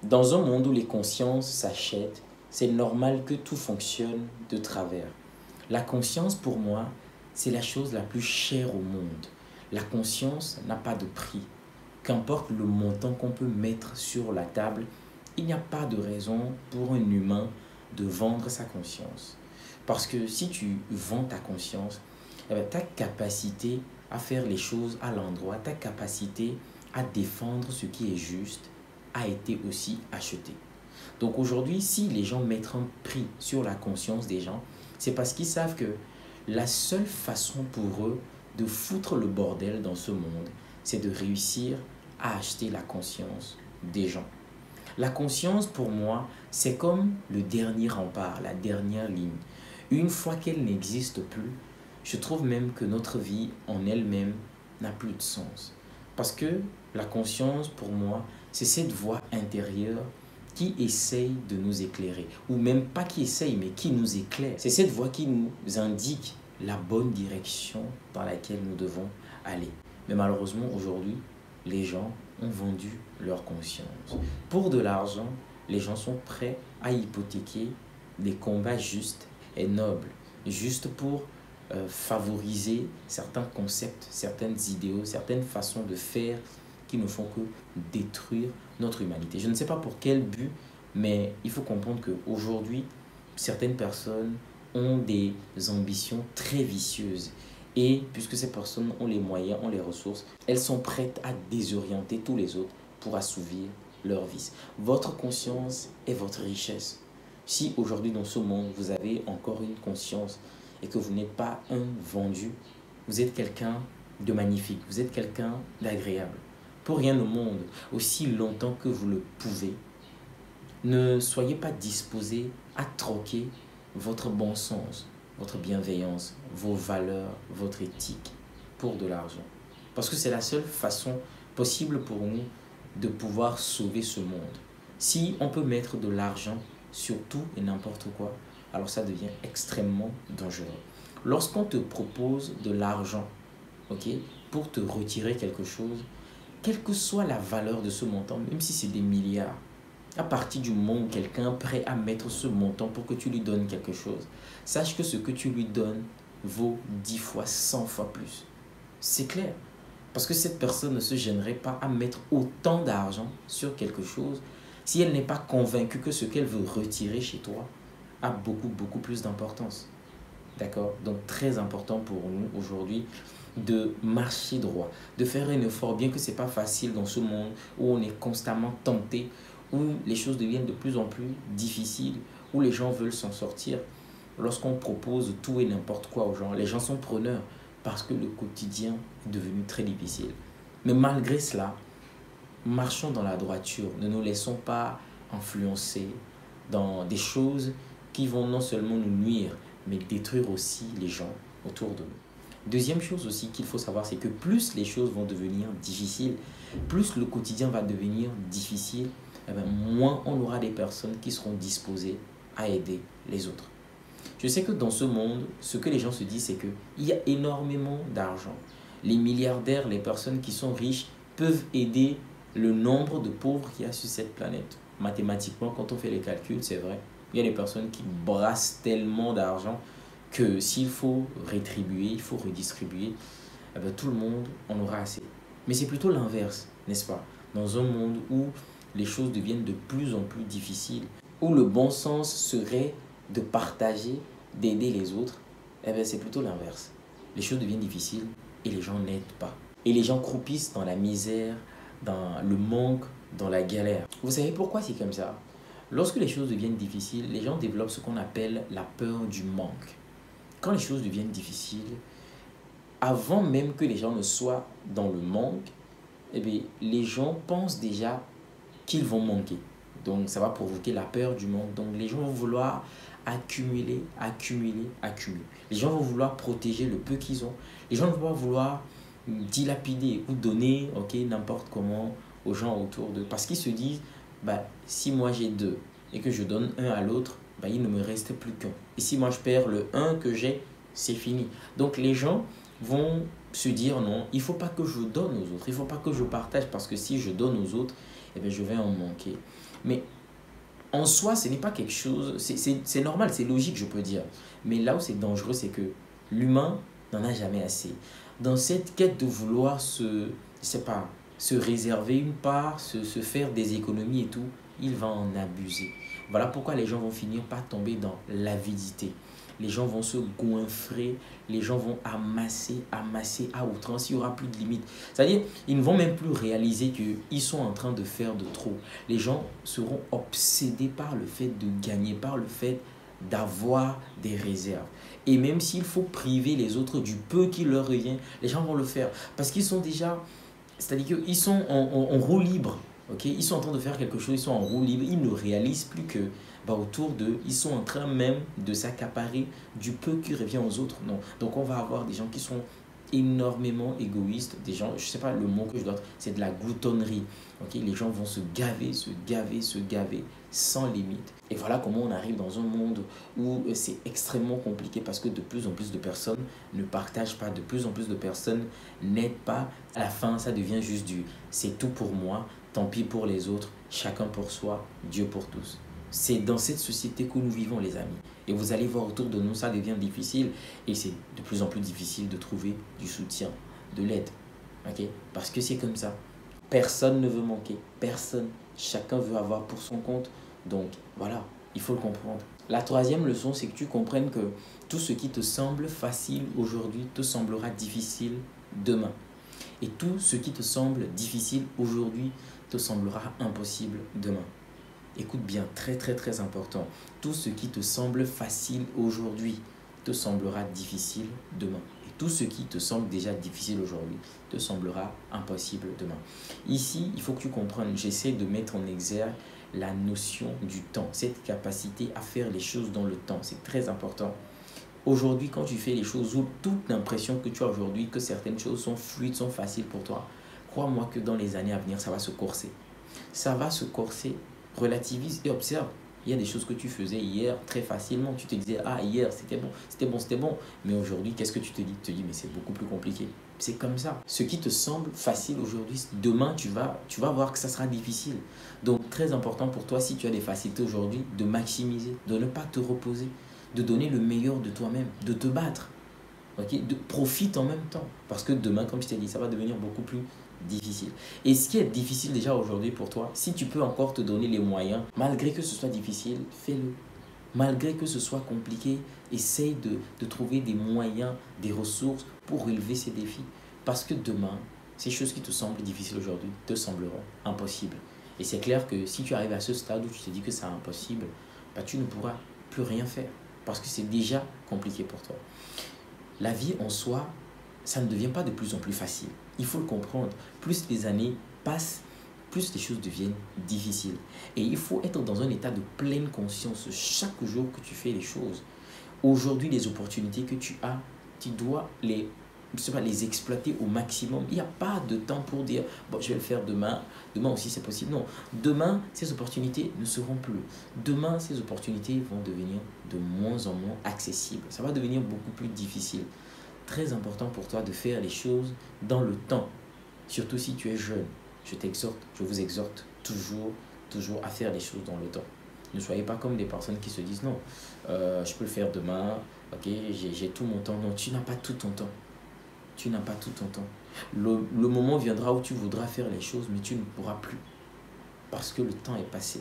Dans un monde où les consciences s'achètent, c'est normal que tout fonctionne de travers. La conscience, pour moi, c'est la chose la plus chère au monde. La conscience n'a pas de prix. Qu'importe le montant qu'on peut mettre sur la table, il n'y a pas de raison pour un humain de vendre sa conscience. Parce que si tu vends ta conscience, ta capacité à faire les choses à l'endroit, ta capacité à défendre ce qui est juste, a été aussi achetée. Donc aujourd'hui, si les gens mettent un prix sur la conscience des gens, c'est parce qu'ils savent que la seule façon pour eux de foutre le bordel dans ce monde, c'est de réussir à acheter la conscience des gens. La conscience, pour moi, c'est comme le dernier rempart, la dernière ligne. Une fois qu'elle n'existe plus, je trouve même que notre vie en elle-même n'a plus de sens. Parce que la conscience, pour moi, c'est cette voix intérieure qui essaye de nous éclairer. Ou même pas qui essaye, mais qui nous éclaire. C'est cette voix qui nous indique la bonne direction dans laquelle nous devons aller. Mais malheureusement, aujourd'hui, les gens ont vendu leur conscience. Pour de l'argent, les gens sont prêts à hypothéquer des combats justes et nobles, juste pour favoriser certains concepts, certaines idéaux, certaines façons de faire qui ne font que détruire notre humanité. Je ne sais pas pour quel but, mais il faut comprendre qu'aujourd'hui, certaines personnes ont des ambitions très vicieuses. Et puisque ces personnes ont les moyens, ont les ressources, elles sont prêtes à désorienter tous les autres pour assouvir leurs vices. Votre conscience est votre richesse. Si aujourd'hui dans ce monde, vous avez encore une conscience et que vous n'êtes pas un vendu, vous êtes quelqu'un de magnifique, vous êtes quelqu'un d'agréable. Pour rien au monde, aussi longtemps que vous le pouvez, ne soyez pas disposé à troquer votre bon sens, votre bienveillance, vos valeurs, votre éthique pour de l'argent. Parce que c'est la seule façon possible pour nous de pouvoir sauver ce monde. Si on peut mettre de l'argent sur tout et n'importe quoi, alors ça devient extrêmement dangereux. Lorsqu'on te propose de l'argent, pour te retirer quelque chose, quelle que soit la valeur de ce montant, même si c'est des milliards, à partir du moment où quelqu'un est prêt à mettre ce montant pour que tu lui donnes quelque chose, sache que ce que tu lui donnes vaut 10 fois, 100 fois plus. C'est clair. Parce que cette personne ne se gênerait pas à mettre autant d'argent sur quelque chose si elle n'est pas convaincue que ce qu'elle veut retirer chez toi a beaucoup plus d'importance. D'accord? Donc très important pour nous aujourd'hui de marcher droit, de faire un effort, bien que ce n'est pas facile dans ce monde où on est constamment tenté, où les choses deviennent de plus en plus difficiles, où les gens veulent s'en sortir. Lorsqu'on propose tout et n'importe quoi aux gens, les gens sont preneurs parce que le quotidien est devenu très difficile. Mais malgré cela, marchons dans la droiture, ne nous laissons pas influencer dans des choses qui vont non seulement nous nuire, mais détruire aussi les gens autour de nous. Deuxième chose aussi qu'il faut savoir, c'est que plus les choses vont devenir difficiles, plus le quotidien va devenir difficile, moins on aura des personnes qui seront disposées à aider les autres. Je sais que dans ce monde, ce que les gens se disent, c'est qu'il y a énormément d'argent. Les milliardaires, les personnes qui sont riches peuvent aider le nombre de pauvres qu'il y a sur cette planète. Mathématiquement, quand on fait les calculs, c'est vrai. Il y a des personnes qui brassent tellement d'argent que s'il faut rétribuer, il faut redistribuer, tout le monde en aura assez. Mais c'est plutôt l'inverse, n'est-ce pas? Dans un monde où les choses deviennent de plus en plus difficiles, où le bon sens serait de partager, d'aider les autres, c'est plutôt l'inverse. Les choses deviennent difficiles et les gens n'aident pas. Et les gens croupissent dans la misère, dans le manque, dans la galère. Vous savez pourquoi c'est comme ça? Lorsque les choses deviennent difficiles, les gens développent ce qu'on appelle la peur du manque. Quand les choses deviennent difficiles, avant même que les gens ne soient dans le manque, les gens pensent déjà qu'ils vont manquer. Donc ça va provoquer la peur du manque. Donc les gens vont vouloir accumuler. Les gens vont vouloir protéger le peu qu'ils ont. Les gens vont vouloir dilapider ou donner n'importe comment aux gens autour d'eux. Parce qu'ils se disent, si moi j'ai 2 et que je donne 1 à l'autre, il ne me reste plus qu'un. Et si moi je perds le 1 que j'ai, c'est fini. Donc les gens vont se dire non, il ne faut pas que je donne aux autres, il ne faut pas que je partage parce que si je donne aux autres, je vais en manquer. Mais en soi, ce n'est pas quelque chose, c'est normal, c'est logique, je peux dire. Mais là où c'est dangereux, c'est que l'humain n'en a jamais assez. Dans cette quête de vouloir je sais pas, se réserver une part, se faire des économies et tout, il va en abuser. Voilà pourquoi les gens vont finir par tomber dans l'avidité. Les gens vont se goinfrer, les gens vont amasser, amasser à outrance, il n'y aura plus de limite. C'est-à-dire, ils ne vont même plus réaliser qu'ils sont en train de faire de trop. Les gens seront obsédés par le fait de gagner, par le fait d'avoir des réserves. Et même s'il faut priver les autres du peu qui leur revient, les gens vont le faire. Parce qu'ils sont déjà, c'est-à-dire qu'ils sont en roue libre. Okay? Ils sont en train de faire quelque chose, ils sont en roue libre, ils ne réalisent plus que autour d'eux, ils sont en train même de s'accaparer du peu qui revient aux autres. Non. Donc on va avoir des gens qui sont énormément égoïstes, des gens, je ne sais pas le mot que je dois, c'est de la gloutonnerie. Okay? Les gens vont se gaver, se gaver, se gaver sans limite. Et voilà comment on arrive dans un monde où c'est extrêmement compliqué parce que de plus en plus de personnes ne partagent pas, de plus en plus de personnes n'aident pas. À la fin, ça devient juste du c'est tout pour moi, tant pis pour les autres, chacun pour soi, Dieu pour tous. C'est dans cette société que nous vivons, les amis. Et vous allez voir autour de nous, ça devient difficile. Et c'est de plus en plus difficile de trouver du soutien, de l'aide. Okay? Parce que c'est comme ça. Personne ne veut manquer. Personne. Chacun veut avoir pour son compte. Donc, voilà, il faut le comprendre. La troisième leçon, c'est que tu comprennes que tout ce qui te semble facile aujourd'hui te semblera difficile demain. Et tout ce qui te semble difficile aujourd'hui te semblera impossible demain. Écoute bien, très très très important. Tout ce qui te semble facile aujourd'hui te semblera difficile demain. Et tout ce qui te semble déjà difficile aujourd'hui te semblera impossible demain. Ici, il faut que tu comprennes, j'essaie de mettre en exergue la notion du temps, cette capacité à faire les choses dans le temps. C'est très important. Aujourd'hui, quand tu fais les choses, ou toute l'impression que tu as aujourd'hui que certaines choses sont fluides, sont faciles pour toi, crois-moi que dans les années à venir, ça va se corser. Ça va se corser. Relativise et observe. Il y a des choses que tu faisais hier très facilement. Tu te disais, ah, hier, c'était bon, c'était bon, c'était bon. Mais aujourd'hui, qu'est-ce que tu te dis? Tu te dis, mais c'est beaucoup plus compliqué. C'est comme ça. Ce qui te semble facile aujourd'hui, demain, tu vas voir que ça sera difficile. Donc, très important pour toi, si tu as des facilités aujourd'hui, de maximiser, de ne pas te reposer, de donner le meilleur de toi-même, de te battre. Okay? Profite en même temps. Parce que demain, comme je t'ai dit, ça va devenir beaucoup plus difficile. Et ce qui est difficile déjà aujourd'hui pour toi, si tu peux encore te donner les moyens, malgré que ce soit difficile, fais-le. Malgré que ce soit compliqué, essaye de trouver des moyens, des ressources pour relever ces défis. Parce que demain, ces choses qui te semblent difficiles aujourd'hui te sembleront impossibles. Et c'est clair que si tu arrives à ce stade où tu te dis que c'est impossible, bah, tu ne pourras plus rien faire. Parce que c'est déjà compliqué pour toi. La vie en soi, ça ne devient pas de plus en plus facile. Il faut le comprendre. Plus les années passent, plus les choses deviennent difficiles. Et il faut être dans un état de pleine conscience chaque jour que tu fais les choses. Aujourd'hui, les opportunités que tu as, tu dois les exploiter au maximum. Il n'y a pas de temps pour dire, bon, je vais le faire demain. Demain aussi, c'est possible. Non. Demain, ces opportunités ne seront plus. Demain, ces opportunités vont devenir de moins en moins accessibles. Ça va devenir beaucoup plus difficile. Très important pour toi de faire les choses dans le temps. Surtout si tu es jeune. Je vous exhorte toujours à faire les choses dans le temps. Ne soyez pas comme des personnes qui se disent non, je peux le faire demain, ok, j'ai tout mon temps. Non, tu n'as pas tout ton temps. Tu n'as pas tout ton temps. Le moment viendra où tu voudras faire les choses, mais tu ne pourras plus. Parce que le temps est passé.